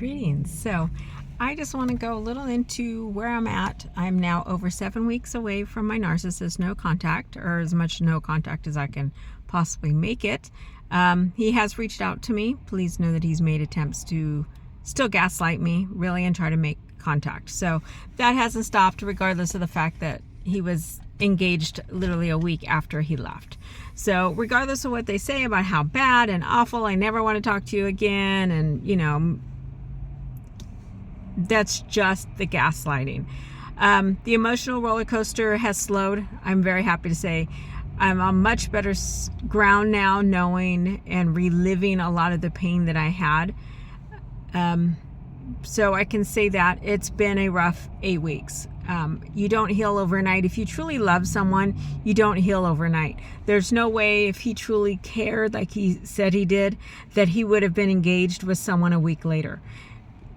Greetings. So I just want to go a little into where I'm at. I'm now over 7 weeks away from my narcissist no contact, or as much no contact as I can possibly make it. He has reached out to me. Please know that he's made attempts to still gaslight me, really, and try to make contact. So that hasn't stopped, regardless of the fact that he was engaged literally a week after he left. So regardless of what they say about how bad and awful, I never want to talk to you again, and that's just the gaslighting. The emotional roller coaster has slowed. I'm very happy to say I'm on much better ground now, knowing and reliving a lot of the pain that I had. So I can say that it's been a rough 8 weeks. You don't heal overnight. If you truly love someone, you don't heal overnight. There's no way, if he truly cared like he said he did, that he would have been engaged with someone a week later.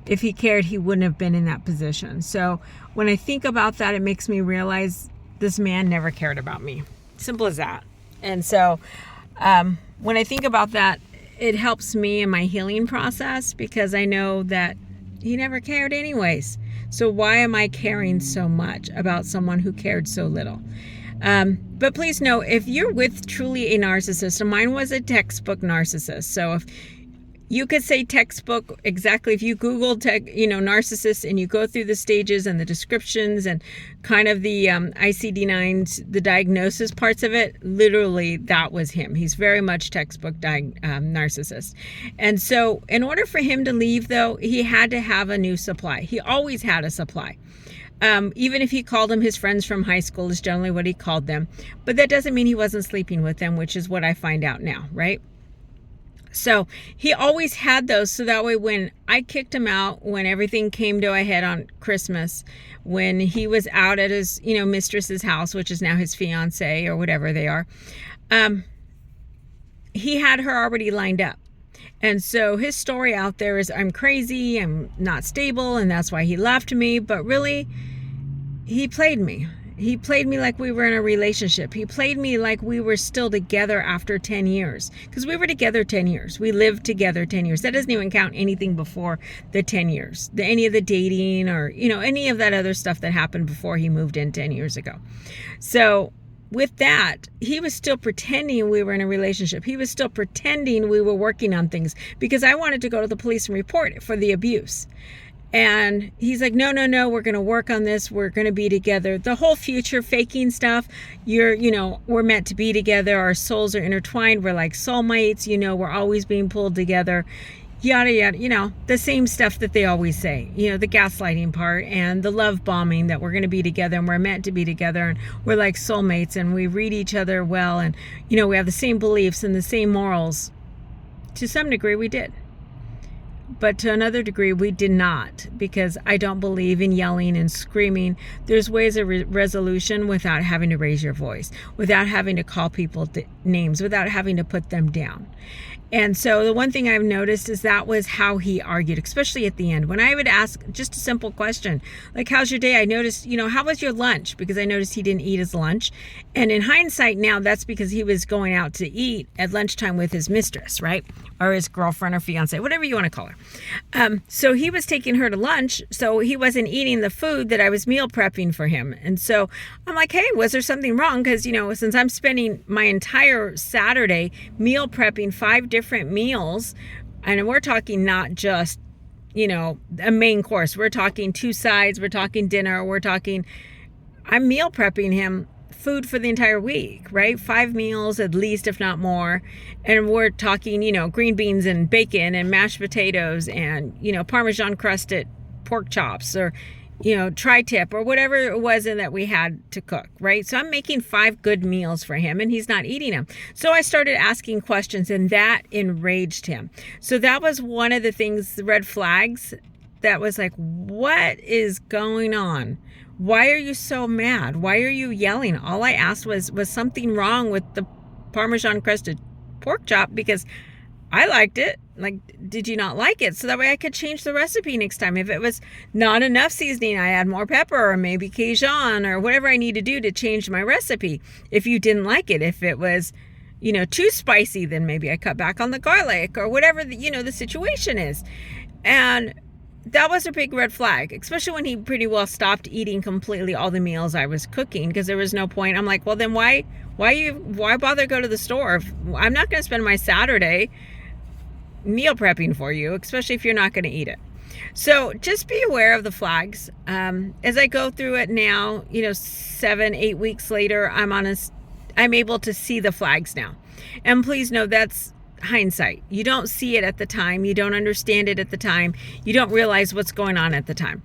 If he cared, he wouldn't have been in that position. So when I think about that, it makes me realize this man never cared about me. Simple as that. And so when I think about that, it helps me in my healing process, because I know that he never cared anyways. So why am I caring so much about someone who cared so little? But please know, if you're with truly a narcissist, and mine was a textbook narcissist. So if you could say textbook exactly, if you Google narcissist, and you go through the stages and the descriptions and kind of the ICD-9s, the diagnosis parts of it, literally that was him. He's very much textbook narcissist. And so in order for him to leave, though, he had to have a new supply. He always had a supply. Even if he called them his friends from high school, is generally what he called them. But that doesn't mean he wasn't sleeping with them, which is what I find out now, right? So he always had those, so that way when I kicked him out, when everything came to a head on Christmas, when he was out at his, mistress's house, which is now his fiance or whatever they are, he had her already lined up. And so his story out there is, I'm crazy, I'm not stable, and that's why he left me. But really, he played me. He played me like we were in a relationship. He played me like we were still together after 10 years. Because we were together 10 years. We lived together 10 years. That doesn't even count anything before the 10 years. Any of the dating or, any of that other stuff that happened before he moved in 10 years ago. So with that, he was still pretending we were in a relationship. He was still pretending we were working on things, because I wanted to go to the police and report it for the abuse. And he's like, no, we're going to work on this. We're going to be together. The whole future faking stuff, we're meant to be together. Our souls are intertwined. We're like soulmates. We're always being pulled together. Yada, yada, the same stuff that they always say, the gaslighting part and the love bombing, that we're going to be together and we're meant to be together and we're like soulmates and we read each other well. And, we have the same beliefs and the same morals. To some degree, we did. But to another degree, we did not, because I don't believe in yelling and screaming. There's ways of resolution without having to raise your voice, without having to call people names, without having to put them down. And so the one thing I've noticed is that was how he argued, especially at the end. When I would ask just a simple question, like, how's your day? I noticed, how was your lunch? Because I noticed he didn't eat his lunch. And in hindsight now, that's because he was going out to eat at lunchtime with his mistress, right? Or his girlfriend or fiance, whatever you want to call her. So he was taking her to lunch. So he wasn't eating the food that I was meal prepping for him. And so I'm like, hey, was there something wrong? Because, since I'm spending my entire Saturday meal prepping 5 different meals, and we're talking not just, a main course. We're talking 2 sides. We're talking dinner. I'm meal prepping him food for the entire week, right? 5 meals at least, if not more. And we're talking, green beans and bacon and mashed potatoes and, Parmesan crusted pork chops, or, tri-tip, or whatever it was in that we had to cook, right? So I'm making 5 good meals for him and he's not eating them. So I started asking questions, and that enraged him. So that was one of the things, the red flags, that was like, what is going on? Why are you so mad? Why are you yelling? All I asked was something wrong with the Parmesan crusted pork chop? Because I liked it. Like, did you not like it? So that way I could change the recipe next time. If it was not enough seasoning, I add more pepper, or maybe Cajun, or whatever I need to do to change my recipe. If you didn't like it, if it was, too spicy, then maybe I cut back on the garlic, or whatever the situation is. And that was a big red flag, especially when he pretty well stopped eating completely all the meals I was cooking because there was no point. I'm like, well, then why bother go to the store? I'm not going to spend my Saturday meal prepping for you, especially if you're not going to eat it. So just be aware of the flags. As I go through it now, 7-8 weeks later, I'm able to see the flags now. And please know that's hindsight. You don't see it at the time. You don't understand it at the time. You don't realize what's going on at the time.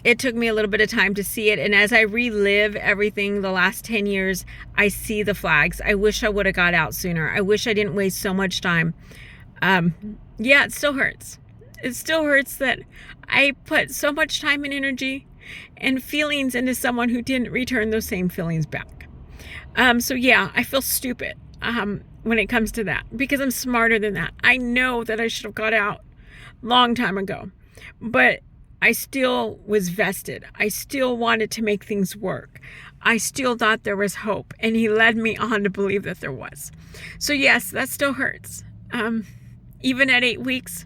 It took me a little bit of time to see it. And as I relive everything the last 10 years, I see the flags. I wish I would have got out sooner. I wish I didn't waste so much time. It still hurts. It still hurts that I put so much time and energy and feelings into someone who didn't return those same feelings back. I feel stupid when it comes to that because I'm smarter than that. I know that I should have got out long time ago, but I still was vested. I still wanted to make things work. I still thought there was hope, and he led me on to believe that there was. So yes, that still hurts. Even at 8 weeks,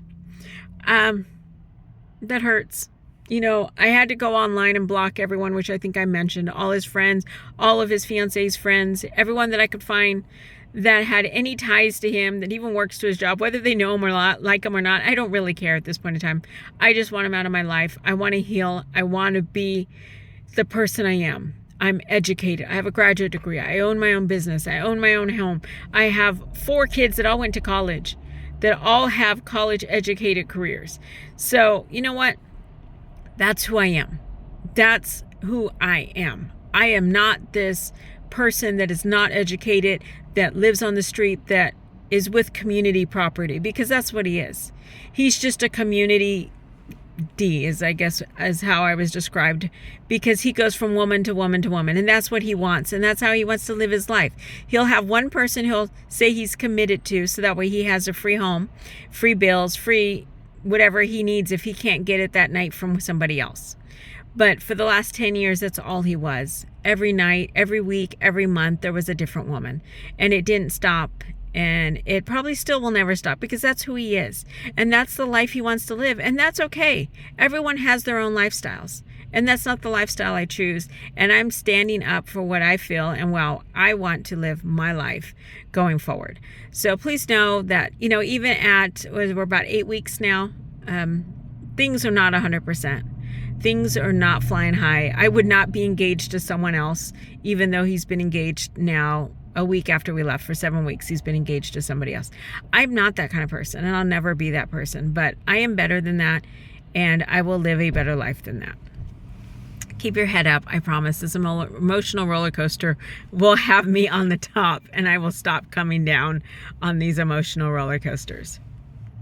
that hurts. I had to go online and block everyone, which I think I mentioned, all his friends, all of his fiance's friends, everyone that I could find that had any ties to him, that even works to his job, whether they know him or not, like him or not. I don't really care at this point in time. I just want him out of my life. I want to heal. I want to be the person I am. I'm educated. I have a graduate degree. I own my own business. I own my own home. I have 4 kids that all went to college, that all have college educated careers. So you know what? That's who I am. That's who I am. I am not this person that is not educated, that lives on the street, that is with community property, because that's what he is. He's just a community D, as how I was described, because he goes from woman to woman to woman, and that's what he wants, and that's how he wants to live his life. He'll have one person he'll say he's committed to, so that way he has a free home, free bills, free whatever he needs if he can't get it that night from somebody else. But for the last 10 years, that's all he was. Every night, every week, every month, there was a different woman. And it didn't stop. And it probably still will never stop, because that's who he is. And that's the life he wants to live. And that's okay. Everyone has their own lifestyles. And that's not the lifestyle I choose. And I'm standing up for what I feel and how I want to live my life going forward. So please know that, even we're about 8 weeks now, things are not 100%. Things are not flying high. I would not be engaged to someone else, even though he's been engaged now a week after we left. For 7 weeks, he's been engaged to somebody else. I'm not that kind of person, and I'll never be that person, but I am better than that, and I will live a better life than that. Keep your head up. I promise this emotional roller coaster will have me on the top, and I will stop coming down on these emotional roller coasters.